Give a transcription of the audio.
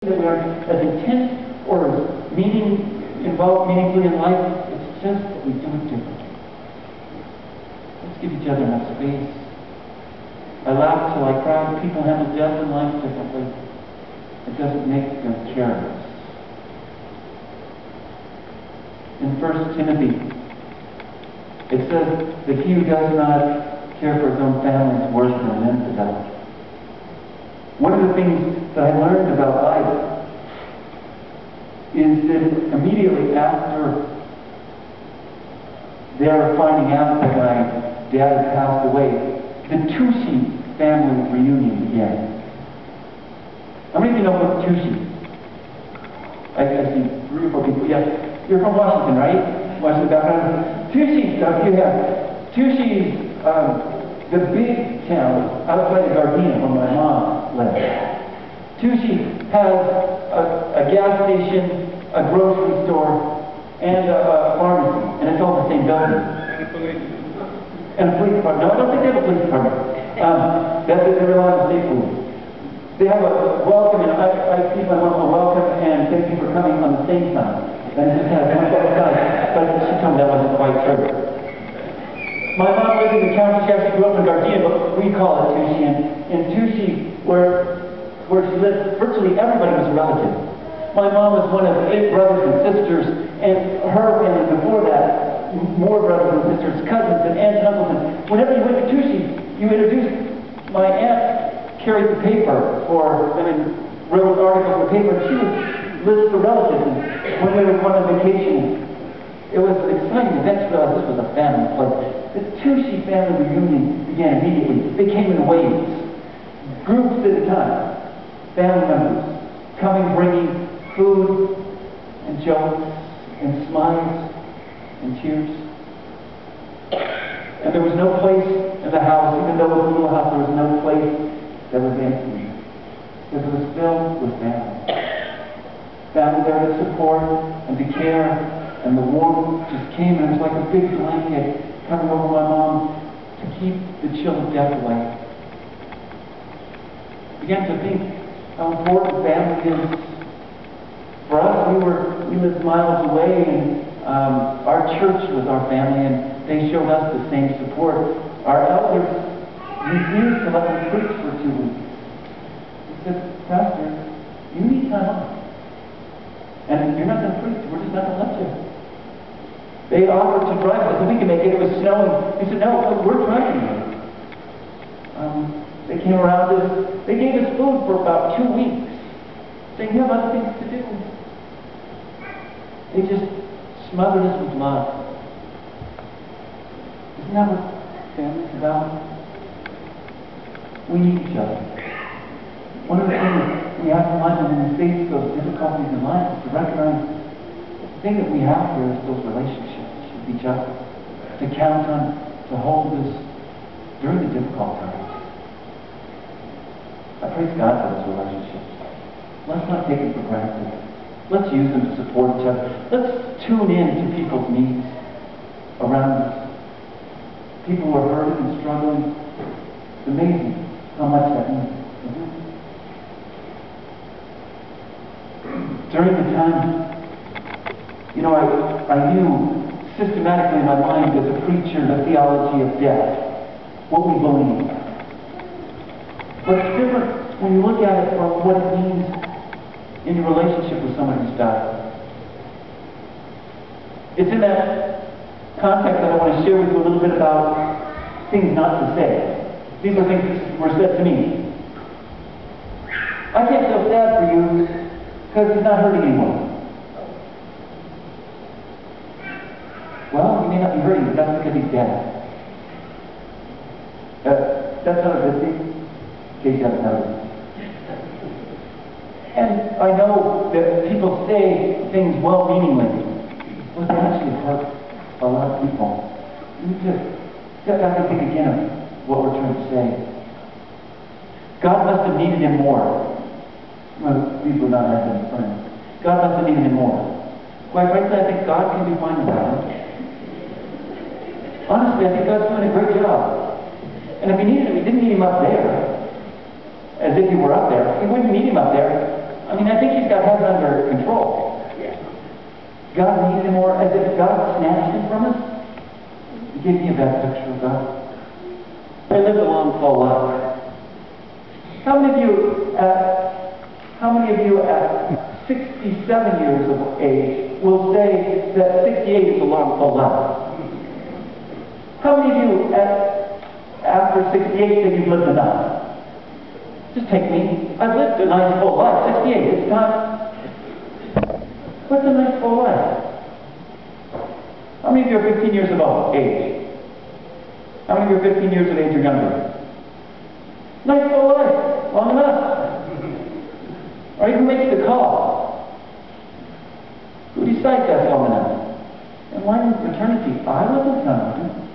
that we are as intense or as involved meaningfully in life. It's just that we do it differently. Let's give each other enough space. I laugh till I cry. People handle death in life differently. It doesn't make them careless. In 1 Timothy, it says that he who does not care for his own family is worse than an infidel. One of the things that I learned about life is that immediately after their finding out that my dad had passed away, the Tucci family reunion began. How many of you know what Tucci? I see 3 or 4 people. Yeah, you're from Washington, right? Washington background. Tucci stuff you have. Tucci's the big town outside of Gardena where my mom lived. Tucci has a gas station, a grocery store, and a pharmacy, and it's all the same building. And a police department. No, I don't think they have a police department. They rely on state police. They have a welcome, and I keep my mom a welcome and thank you for coming on the same time. And it just has one both sides, but she told me that wasn't quite true. My mom lived in the county. She actually grew up in Gardena, but we call it Tucci. And in Tucci, where she lived, virtually everybody was a relative. My mom was one of 8 brothers and sisters, and her family before that, more brothers and sisters, cousins and aunts and uncles. And whenever you went to Tucci, you introduced my aunt, carried the paper wrote articles in the paper, and she would list the relatives. And when we were going on vacation, it was exciting. Eventually realized this was a family place. The Tucci family reunion began immediately. They came in waves, groups at a time. Family members coming, bringing food and jokes and smiles and tears. And there was no place in the house, even though it was a little house, there was no place that was empty. Because it was filled with family. Family there to support and to care, and the warmth just came, and it was like a big blanket coming over my mom to keep the chill of death away. I began to think how important family is. For us, we lived miles away, and our church was our family, and they showed us the same support. Our elders refused to let me preach for 2 weeks. They said, Pastor, you need time off. And you're not going to preach. We're just not going to let you. They offered to drive us. I said, we can make it. It was snowing. They said, no, we're driving you. They came around us. They gave us food for about 2 weeks, saying, you have other things to do. They just smothered us with love. Isn't that what family's about? We need each other. One of the things we have to learn in the face of those difficulties in life is to recognize the thing that we have here is those relationships with each other, to count on, to hold us during the difficult times. I praise God for those relationships. Let's not take them for granted. Let's use them to support each other. Let's tune in to people's needs around us. People who are hurting and struggling. It's amazing how much that means. During the time, I knew systematically in my mind as a preacher the theology of death, what we believe. But it's different when you look at it from what it means in your relationship with someone who's died. It's in that context that I want to share with you a little bit about things not to say. These are things that were said to me. I can't feel sad for you because he's not hurting anymore. Well, he may not be hurting, but that's because he's dead. That's not a good thing, in case you haven't noticed. And I know that people say things well-meaningly, but they actually hurt a lot of people. We need to step back and think again of what we're trying to say. God must have needed him more. Well, these would not have been friends. God must have needed him more. Quite frankly, I think God can be fine without him. Honestly, I think God's doing a great job. And if he needed him, he didn't need him up there. As if he were up there. He wouldn't need him up there. I mean, I think he's think God has it under control. God needs him more, as if God snatched him from us. He gave me a bad picture of God. I lived a long, full life. How many of you at 67 years of age will say that 68 is a long, full life? How many of you after 68 say you've lived enough? Just take me. I've lived a nice full life. 68, it's not. What's a nice full life? How many of you are 15 years of age? How many of you are 15 years of age or younger? Nice full life. Long enough. Or who makes the call? Who decides that's long enough? And why in eternity? I wasn't telling you.